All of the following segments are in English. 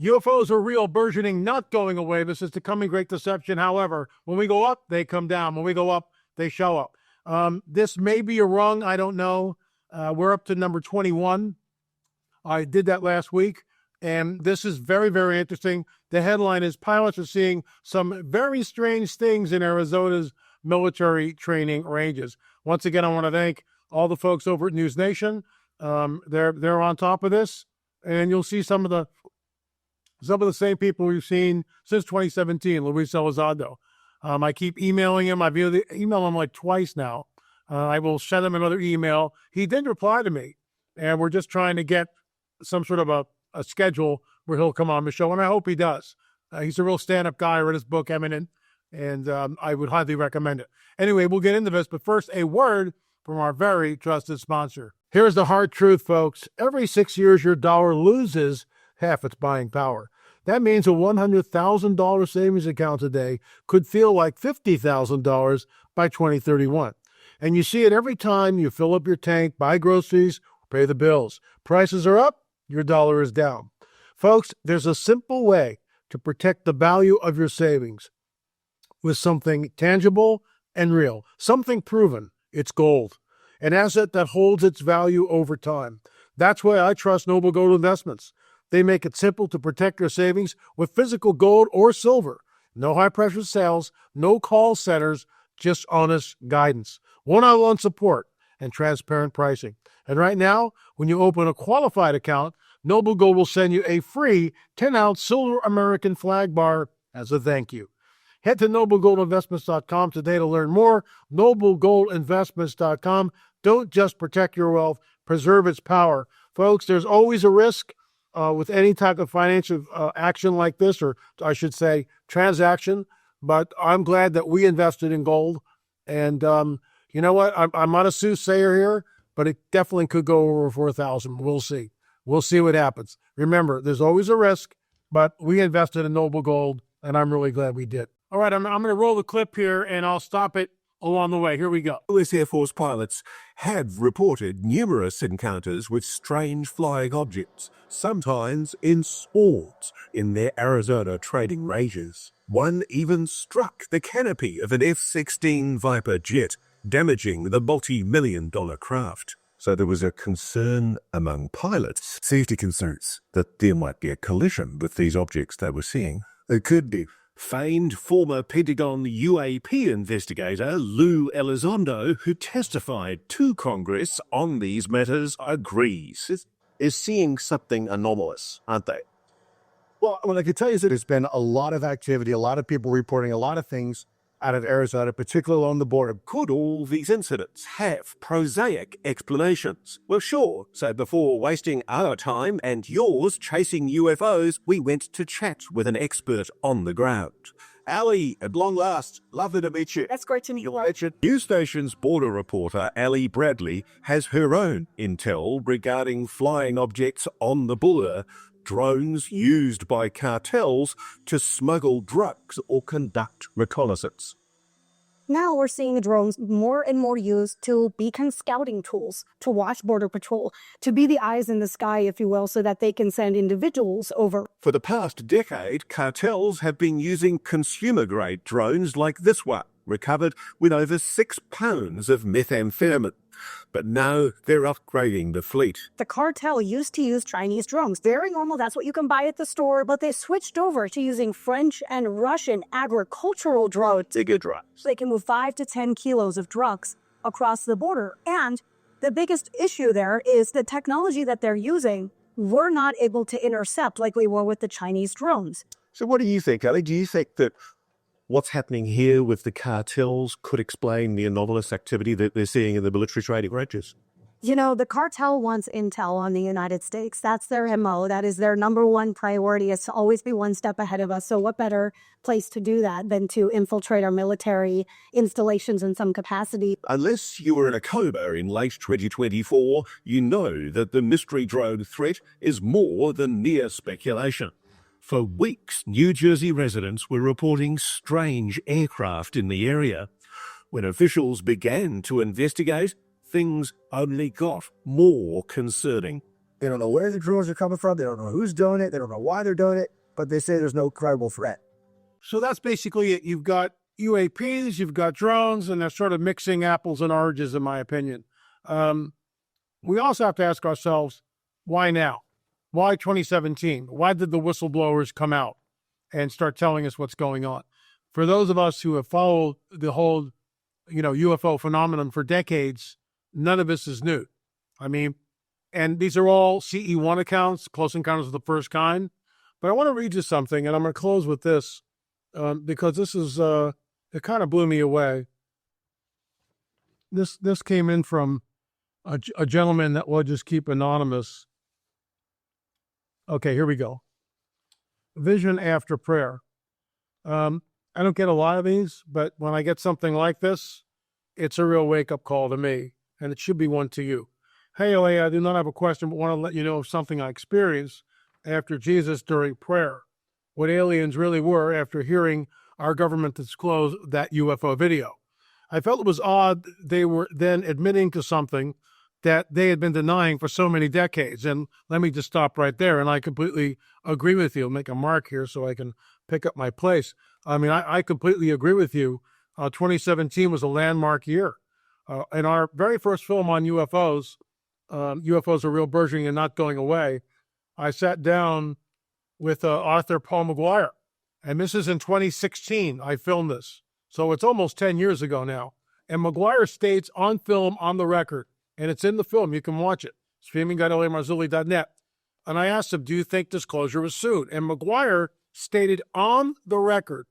UFOs are real, burgeoning, not going away. This is the coming great deception. However, when we go up, they come down. When we go up, they show up. This may be a rung. I don't know. We're up to number 21. I did that last week, and this is very, very interesting. The headline is Pilots are seeing some very strange things in Arizona's military training ranges. Once again, I want to thank all the folks over at News Nation. They're on top of this, and you'll see some of the same people we've seen since 2017, Luis Elizondo. I keep emailing him. I've emailed him like twice now. I will send him another email. He did reply to me, and we're just trying to get some sort of a schedule where he'll come on the show, and I hope he does. He's a real stand-up guy. I read his book, Eminent, and I would highly recommend it. Anyway, we'll get into this, but first, a word from our very trusted sponsor. Here's the hard truth, folks. Every 6 years, your dollar loses half its buying power. That means a $100,000 savings account today could feel like $50,000 by 2031. And you see it every time you fill up your tank, buy groceries, pay the bills. Prices are up, your dollar is down. Folks, there's a simple way to protect the value of your savings with something tangible and real, something proven. It's gold, an asset that holds its value over time. That's why I trust Noble Gold Investments. They make it simple to protect your savings with physical gold or silver. No high-pressure sales, no call centers, just honest guidance, one-on-one support, and transparent pricing. And right now, when you open a qualified account, Noble Gold will send you a free 10-ounce silver American flag bar as a thank you. Head to noblegoldinvestments.com today to learn more. noblegoldinvestments.com. Don't just protect your wealth, preserve its power. Folks, there's always a risk with any type of financial action like this, or I should say transaction, but I'm glad that we invested in gold. And you know what? I'm not a soothsayer here, but it definitely could go over 4,000. We'll see. We'll see what happens. Remember, there's always a risk, but we invested in Noble Gold, and I'm really glad we did. All right, I'm going to roll the clip here, and I'll stop it along the way. Here we go. US Air Force pilots have reported numerous encounters with strange flying objects, sometimes in swarms, in their Arizona training ranges. One even struck the canopy of an F-16 Viper jet, damaging the multi-million-dollar craft. So there was a concern among pilots, safety concerns, that there might be a collision with these objects they were seeing. It could be. Famed former Pentagon UAP investigator Lou Elizondo, who testified to Congress on these matters, agrees. Is seeing something anomalous, aren't they? Well, what I can tell you is that there's been a lot of activity, a lot of people reporting a lot of things out of Arizona, particularly along the border. Could all these incidents have prosaic explanations? Well, sure. So before wasting our time and yours chasing UFOs, we went to chat with an expert on the ground. Ali, at long last, lovely to meet you. That's great to meet you. News station's border reporter, Ali Bradley, has her own intel regarding flying objects on the border, drones used by cartels to smuggle drugs or conduct reconnaissance. Now we're seeing the drones more and more used to beacon scouting tools, to watch Border Patrol, to be the eyes in the sky, if you will, so that they can send individuals over. For the past decade, cartels have been using consumer-grade drones like this one, recovered with over 6 pounds of methamphetamine. But now they're upgrading the fleet. The cartel used to use Chinese drones. Very normal, that's what you can buy at the store, but they switched over to using French and Russian agricultural drones. Bigger drugs. They can move 5 to 10 kilos of drugs across the border. And the biggest issue there is the technology that they're using, we're not able to intercept like we were with the Chinese drones. So what do you think, Ali? Do you think that what's happening here with the cartels could explain the anomalous activity that they're seeing in the military training ranges? You know, the cartel wants intel on the United States. That's their MO. That is their number one priority, is to always be one step ahead of us. So what better place to do that than to infiltrate our military installations in some capacity? Unless you were in a coma in late 2024, you know that the mystery drone threat is more than mere speculation. For weeks, New Jersey residents were reporting strange aircraft in the area. When officials began to investigate, things only got more concerning. They don't know where the drones are coming from. They don't know who's doing it. They don't know why they're doing it, but they say there's no credible threat. So that's basically it. You've got UAPs, you've got drones, and they're sort of mixing apples and oranges, in my opinion. We also have to ask ourselves, why now? Why 2017? Why did the whistleblowers come out and start telling us what's going on? For those of us who have followed the whole, UFO phenomenon for decades, none of this is new. I mean, and these are all CE1 accounts, close encounters of the first kind. But I want to read you something, and I'm going to close with this because this is, it kind of blew me away. This came in from a gentleman that will just keep anonymous. Okay, here we go. Vision after prayer. I don't get a lot of these, but when I get something like this, it's a real wake-up call to me, and it should be one to you. Hey, OA, I do not have a question, but want to let you know of something I experienced after Jesus during prayer. What aliens really were after hearing our government disclose that UFO video. I felt it was odd they were then admitting to something that they had been denying for so many decades. And let me just stop right there. And I completely agree with you. I'll make a mark here so I can pick up my place. I mean, I completely agree with you. 2017 was a landmark year. In our very first film on UFOs, UFOs are real burgeoning and not going away, I sat down with author Paul McGuire. And this is in 2016. I filmed this. So it's almost 10 years ago now. And McGuire states on film, on the record, and it's in the film. You can watch it. Streaming.Marzulli.net. And I asked him, do you think disclosure was soon? And McGuire stated on the record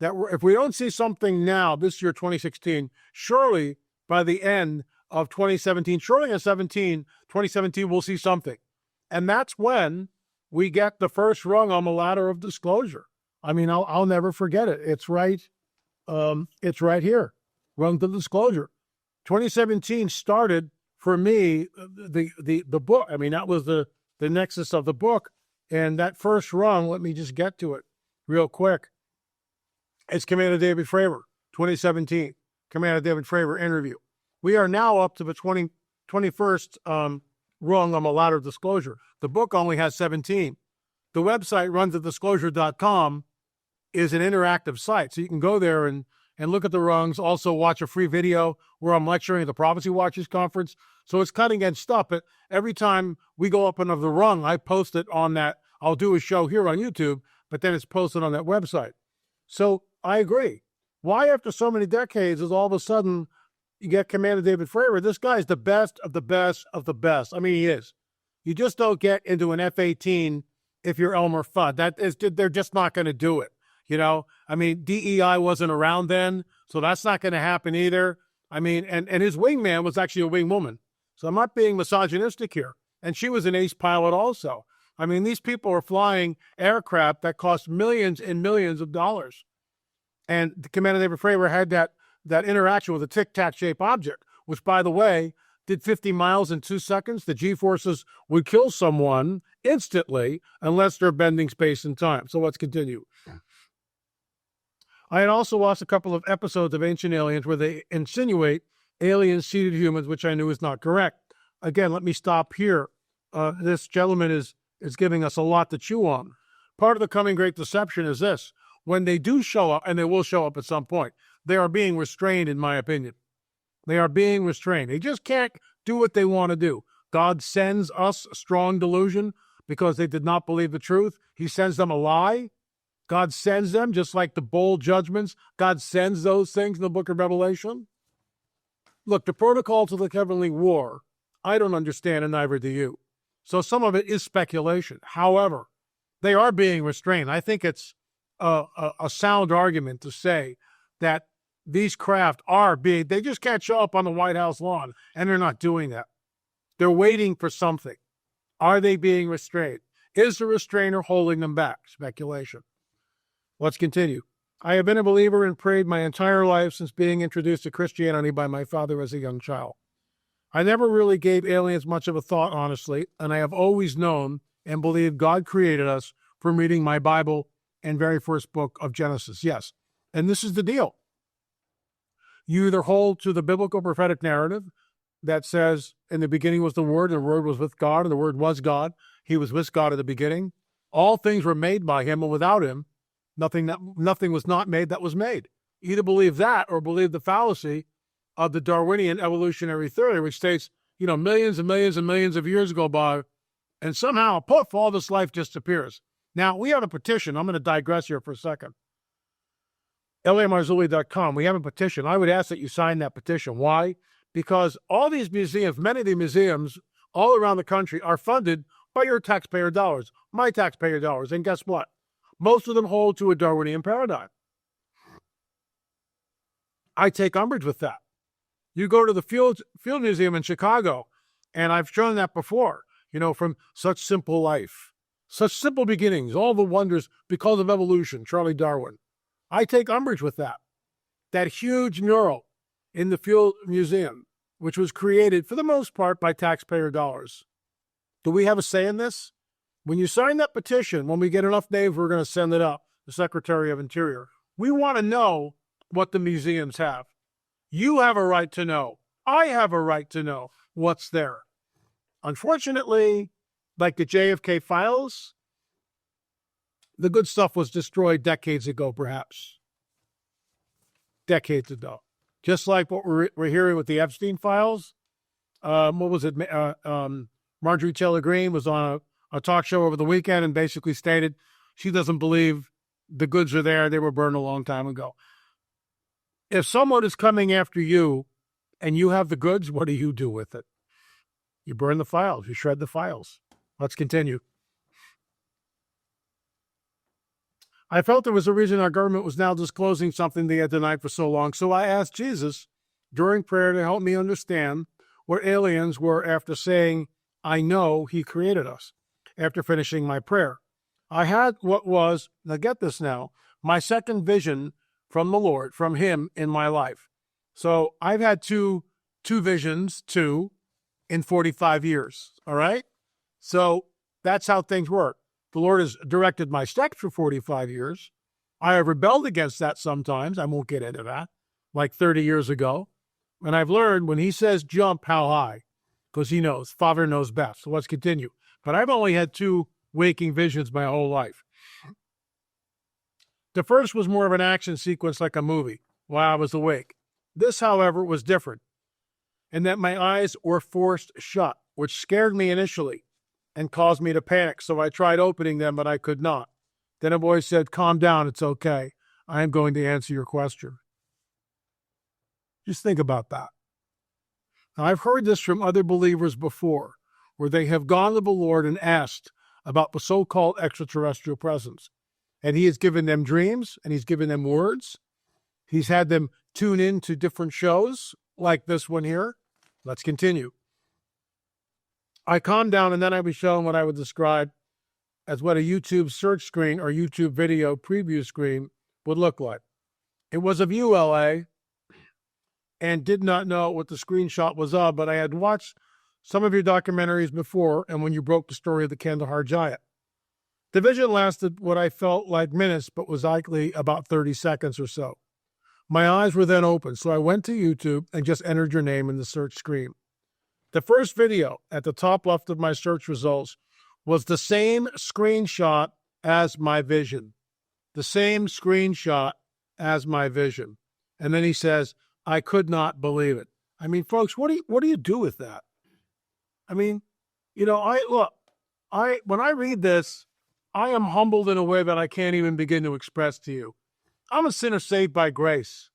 that if we don't see something now, this year, 2016, surely by the end of 2017, surely in 2017, we'll see something. And that's when we get the first rung on the ladder of disclosure. I mean, I'll never forget it. It's right here, rung to disclosure. 2017 started for me, the book. I mean, that was the nexus of the book. And that first rung, let me just get to it real quick. It's Commander David Fravor, 2017, Commander David Fravor interview. We are now up to the 21st rung on the ladder of disclosure. The book only has 17. The website, runstodisclosure.com, is an interactive site. So you can go there and look at the rungs, also watch a free video where I'm lecturing at the Prophecy Watchers Conference. So it's cutting edge stuff. But every time we go up another rung, I post it on that. I'll do a show here on YouTube, but then it's posted on that website. So I agree. Why, after so many decades, is all of a sudden you get Commander David Fravor? This guy's the best of the best of the best. I mean, he is. You just don't get into an F-18 if you're Elmer Fudd. They're just not going to do it. I mean, DEI wasn't around then, so that's not going to happen either. I mean, and his wingman was actually a wing woman. So I'm not being misogynistic here. And she was an ace pilot also. I mean, these people are flying aircraft that cost millions and millions of dollars. And Commander David Fravor had that interaction with a tic-tac-shaped object, which, by the way, did 50 miles in 2 seconds. The G-forces would kill someone instantly unless they're bending space and time. So let's continue. I had also watched a couple of episodes of Ancient Aliens where they insinuate aliens seeded humans, which I knew is not correct. Again, let me stop here. This gentleman is giving us a lot to chew on. Part of the coming great deception is this. When they do show up, and they will show up at some point, they are being restrained, in my opinion. They are being restrained. They just can't do what they want to do. God sends us strong delusion because they did not believe the truth. He sends them a lie. God sends them, just like the bold judgments. God sends those things in the book of Revelation. Look, the protocols of the heavenly war, I don't understand, and neither do you. So some of it is speculation. However, they are being restrained. I think it's a sound argument to say that these craft they just can't show up on the White House lawn, and they're not doing that. They're waiting for something. Are they being restrained? Is the restrainer holding them back? Speculation. Let's continue. I have been a believer and prayed my entire life since being introduced to Christianity by my father as a young child. I never really gave aliens much of a thought, honestly, and I have always known and believed God created us from reading my Bible and very first book of Genesis. Yes, and this is the deal. You either hold to the biblical prophetic narrative that says In the beginning was the Word, and the Word was with God, and the Word was God. He was with God at the beginning. All things were made by him, and without him, nothing was not made that was made. Either believe that or believe the fallacy of the Darwinian evolutionary theory, which states, millions and millions and millions of years go by, and somehow, poof, all this life just appears. Now, we have a petition. I'm going to digress here for a second. LAMarzulli.com. We have a petition. I would ask that you sign that petition. Why? Because all these museums, many of the museums all around the country are funded by your taxpayer dollars, my taxpayer dollars. And guess what? Most of them hold to a Darwinian paradigm. I take umbrage with that. You go to the Field Museum in Chicago, and I've shown that before, from such simple life, such simple beginnings, all the wonders because of evolution, Charlie Darwin. I take umbrage with that. That huge mural in the Field Museum, which was created for the most part by taxpayer dollars. Do we have a say in this? When you sign that petition, when we get enough names, we're going to send it up, the Secretary of Interior. We want to know what the museums have. You have a right to know. I have a right to know what's there. Unfortunately, like the JFK files, the good stuff was destroyed decades ago, perhaps. Decades ago. Just like what we're hearing with the Epstein files. What was it? Marjorie Taylor Greene was on a talk show over the weekend and basically stated she doesn't believe the goods are there. They were burned a long time ago. If someone is coming after you and you have the goods, what do you do with it? You burn the files. You shred the files. Let's continue. I felt there was a reason our government was now disclosing something they had denied for so long, so I asked Jesus during prayer to help me understand what aliens were after saying, I know he created us. After finishing my prayer, I had what was, now get this now, my second vision from the Lord, from him in my life. So I've had two visions, in 45 years, all right? So that's how things work. The Lord has directed my steps for 45 years. I have rebelled against that sometimes. I won't get into that, like 30 years ago. And I've learned when he says jump, how high, because he knows. Father knows best. So let's continue. But I've only had 2 waking visions my whole life. The first was more of an action sequence like a movie while I was awake. This, however, was different in that my eyes were forced shut, which scared me initially and caused me to panic. So I tried opening them, but I could not. Then a voice said, calm down, it's okay. I am going to answer your question. Just think about that. Now, I've heard this from other believers before, where they have gone to the Lord and asked about the so-called extraterrestrial presence. And he has given them dreams, and he's given them words. He's had them tune in to different shows, like this one here. Let's continue. I calmed down, and then I was shown what I would describe as what a YouTube search screen or YouTube video preview screen would look like. It was of ULA, and did not know what the screenshot was of, but I had watched some of your documentaries before, and when you broke the story of the Kandahar giant. The vision lasted what I felt like minutes, but was likely about 30 seconds or so. My eyes were then open, so I went to YouTube and just entered your name in the search screen. The first video at the top left of my search results was the same screenshot as my vision. The same screenshot as my vision. And then he says, I could not believe it. I mean, folks, what do you do with that? I mean, when I read this, I am humbled in a way that I can't even begin to express to you. I'm a sinner saved by grace.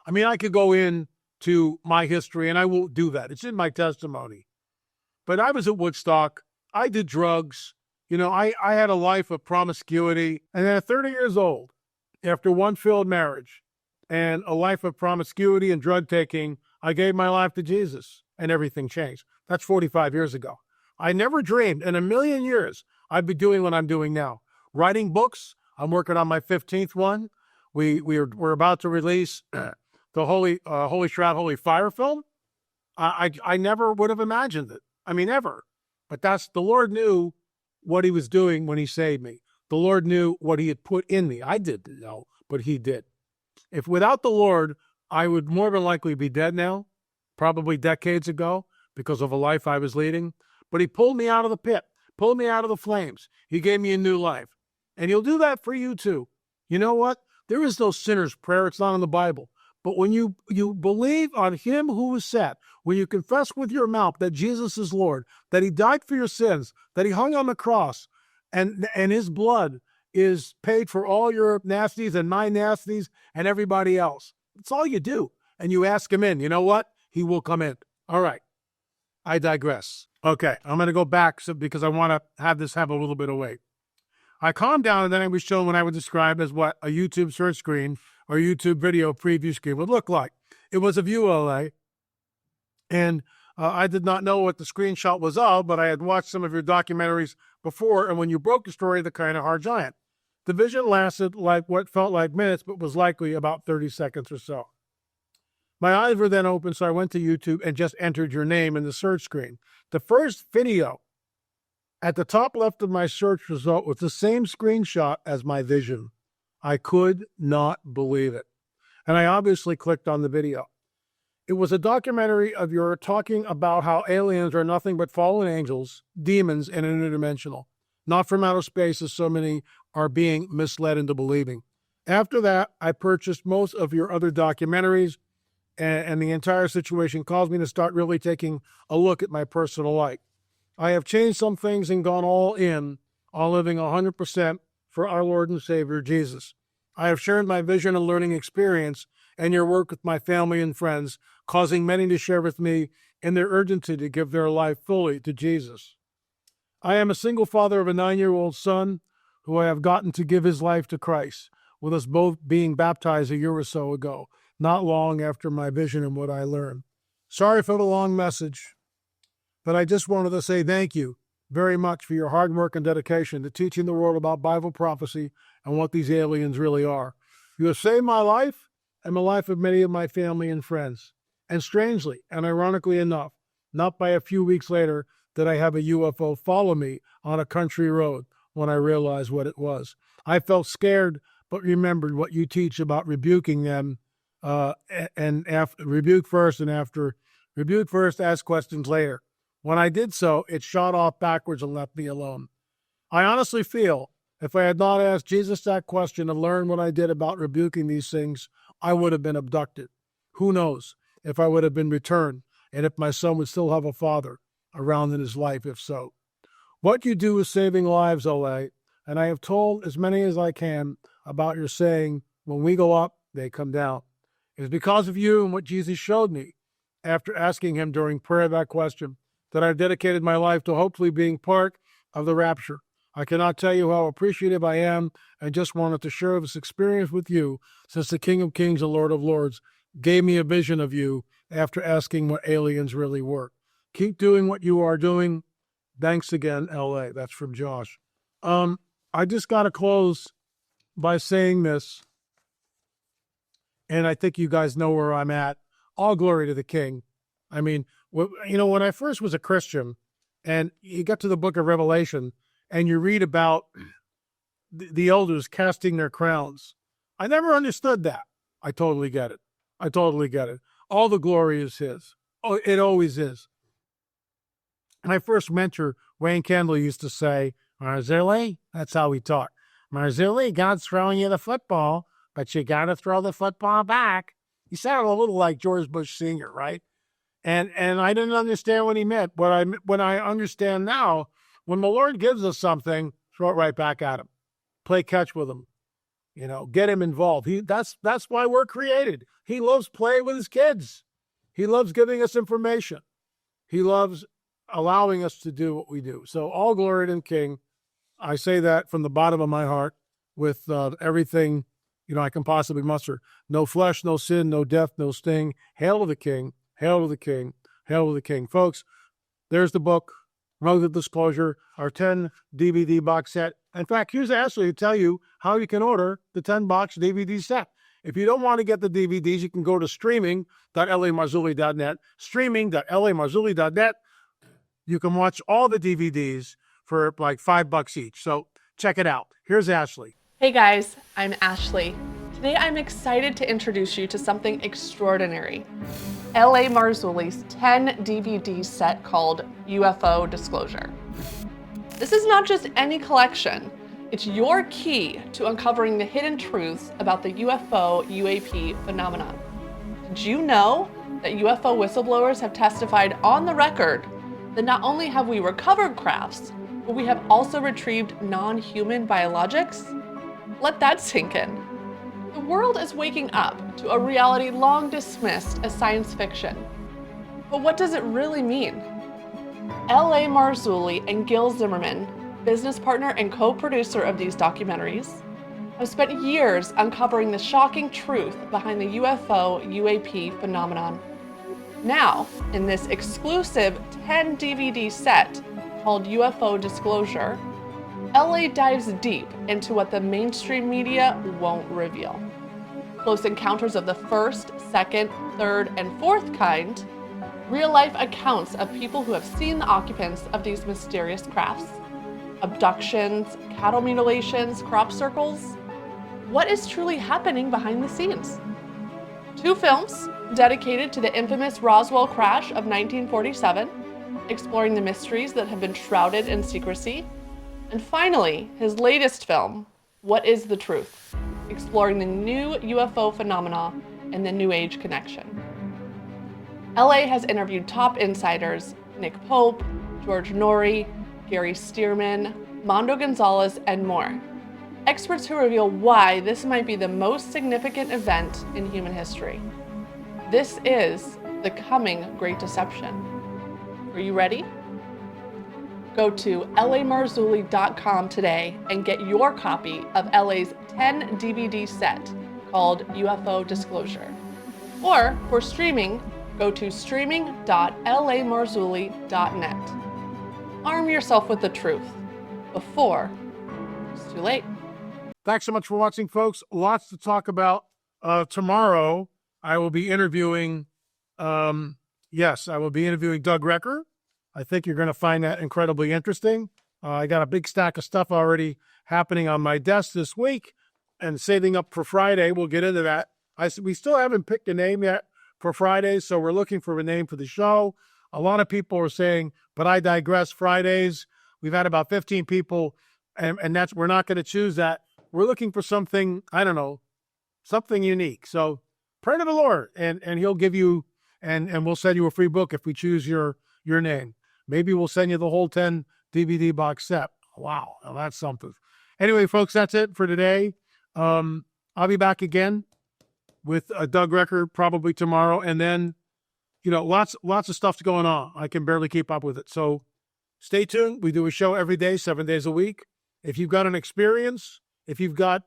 I mean, I could go into my history, and I won't do that. It's in my testimony. But I was at Woodstock. I did drugs. I had a life of promiscuity. And then at 30 years old, after one failed marriage and a life of promiscuity and drug taking, I gave my life to Jesus, and everything changed. That's 45 years ago. I never dreamed in a million years I'd be doing what I'm doing now. Writing books. I'm working on my 15th one. We're about to release the Holy Shroud, Holy Fire film. I never would have imagined it. I mean, ever. But the Lord knew what he was doing when he saved me. The Lord knew what he had put in me. I didn't know, but he did. If without the Lord, I would more than likely be dead now. probably decades ago because of a life I was leading. But he pulled me out of the pit, pulled me out of the flames. He gave me a new life. And he'll do that for you too. You know what? There is no sinner's prayer. It's not in the Bible. But when you believe on him who was set, when you confess with your mouth that Jesus is Lord, that he died for your sins, that he hung on the cross, and his blood is paid for all your nasties and my nasties and everybody else. That's all you do. And you ask him in. You know what? He will come in. All right. I digress. Okay. I'm going to go back because I want to have this have a little bit of weight. I calmed down, and then I was shown what I would describe as what a YouTube search screen or YouTube video preview screen would look like. It was of ULA, and I did not know what the screenshot was of, but I had watched some of your documentaries before, and when you broke the story, the kind of hard giant. The vision lasted like what felt like minutes, but was likely about 30 seconds or so. My eyes were then open, so I went to YouTube and just entered your name in the search screen. The first video at the top left of my search result was the same screenshot as my vision. I could not believe it. And I obviously clicked on the video. It was a documentary of your talking about how aliens are nothing but fallen angels, demons, and interdimensional. Not from outer space, as so many are being misled into believing. After that, I purchased most of your other documentaries, and the entire situation caused me to start really taking a look at my personal life. I have changed some things and gone all in on living 100% for our Lord and Savior, Jesus. I have shared my vision and learning experience and your work with my family and friends, causing many to share with me in their urgency to give their life fully to Jesus. I am a single father of a 9-year-old son who I have gotten to give his life to Christ, with us both being baptized a year or so ago, not long after my vision and what I learned. Sorry for the long message, but I just wanted to say thank you very much for your hard work and dedication to teaching the world about Bible prophecy and what these aliens really are. You have saved my life and the life of many of my family and friends. And strangely and ironically enough, not by a few weeks later did I have a UFO follow me on a country road when I realized what it was. I felt scared, but remembered what you teach about rebuking them, rebuke first, ask questions later. When I did so, it shot off backwards and left me alone. I honestly feel if I had not asked Jesus that question and learned what I did about rebuking these things, I would have been abducted. Who knows if I would have been returned and if my son would still have a father around in his life, if so. What you do is saving lives, Ole, and I have told as many as I can about your saying, when we go up, they come down. It is because of you and what Jesus showed me after asking him during prayer that question that I've dedicated my life to hopefully being part of the rapture. I cannot tell you how appreciative I am and just wanted to share this experience with you since the King of Kings and Lord of Lords gave me a vision of you after asking what aliens really were. Keep doing what you are doing. Thanks again, L.A. That's from Josh. I just got to close by saying this, and I think you guys know where I'm at. All glory to the King. I mean, when I first was a Christian, and you get to the book of Revelation, and you read about the elders casting their crowns, I never understood that. I totally get it. All the glory is his. Oh, it always is. My first mentor, Wayne Kendall, used to say, Marzulli, that's how he talked. Marzulli, God's throwing you the football, but you got to throw the football back. He sounded a little like George Bush Sr., right? And I didn't understand what he meant. When I understand now, when the Lord gives us something, throw it right back at him. Play catch with him. Get him involved. That's why we're created. He loves playing with his kids. He loves giving us information. He loves allowing us to do what we do. So all glory to the King. I say that from the bottom of my heart with everything I can possibly muster. No flesh, no sin, no death, no sting. Hail to the King. Hail to the King. Hail to the King. Folks, there's the book, Rungs of Disclosure, our 10 DVD box set. In fact, here's Ashley to tell you how you can order the 10-box DVD set. If you don't want to get the DVDs, you can go to streaming.lamarzulli.net, streaming.lamarzulli.net. You can watch all the DVDs for like $5 each. So check it out. Here's Ashley. Hey guys, I'm Ashley. Today I'm excited to introduce you to something extraordinary. L.A. Marzulli's 10 DVD set called UFO Disclosure. This is not just any collection, it's your key to uncovering the hidden truths about the UFO UAP phenomenon. Did you know that UFO whistleblowers have testified on the record that not only have we recovered crafts, but we have also retrieved non-human biologics? Let that sink in. The world is waking up to a reality long dismissed as science fiction. But what does it really mean? L.A. Marzulli and Gil Zimmerman, business partner and co-producer of these documentaries, have spent years uncovering the shocking truth behind the UFO UAP phenomenon. Now, in this exclusive 10 DVD set called UFO Disclosure, LA dives deep into what the mainstream media won't reveal. Close encounters of the first, second, third, and fourth kind, real-life accounts of people who have seen the occupants of these mysterious crafts, abductions, cattle mutilations, crop circles. What is truly happening behind the scenes? 2 films dedicated to the infamous Roswell crash of 1947, exploring the mysteries that have been shrouded in secrecy. And finally, his latest film, What is the Truth? Exploring the new UFO phenomena and the New Age connection. LA has interviewed top insiders Nick Pope, George Norrie, Gary Stearman, Mondo Gonzalez, and more. Experts who reveal why this might be the most significant event in human history. This is the coming Great Deception. Are you ready? Go to lamarzulli.com today and get your copy of LA's 10 DVD set called UFO Disclosure. Or for streaming, go to streaming.lamarzulli.net. Arm yourself with the truth before it's too late. Thanks so much for watching, folks. Lots to talk about. Tomorrow, I will be interviewing, I will be interviewing Doug Recker. I think you're going to find that incredibly interesting. I got a big stack of stuff already happening on my desk this week and saving up for Friday. We'll get into that. We still haven't picked a name yet for Fridays, so we're looking for a name for the show. A lot of people are saying, but I digress Fridays. We've had about 15 people, and we're not going to choose that. We're looking for something, I don't know, something unique. So pray to the Lord, and he'll give you, and we'll send you a free book if we choose your name. Maybe we'll send you the whole 10 DVD box set. Wow, now that's something. Anyway, folks, that's it for today. I'll be back again with Doug Recker probably tomorrow, and then, lots of stuff going on. I can barely keep up with it. So stay tuned. We do a show every day, 7 days a week. If you've got an experience, if you've got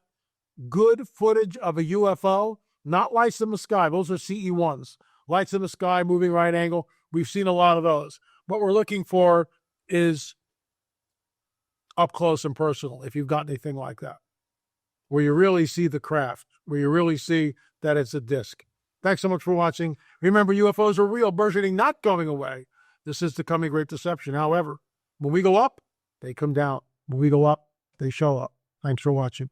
good footage of a UFO, not lights in the sky, those are CE1s. Lights in the sky, moving right angle. We've seen a lot of those. What we're looking for is up close and personal, if you've got anything like that, where you really see the craft, where you really see that it's a disc. Thanks so much for watching. Remember, UFOs are real, burgeoning, not going away. This is the coming Great Deception. However, when we go up, they come down. When we go up, they show up. Thanks for watching.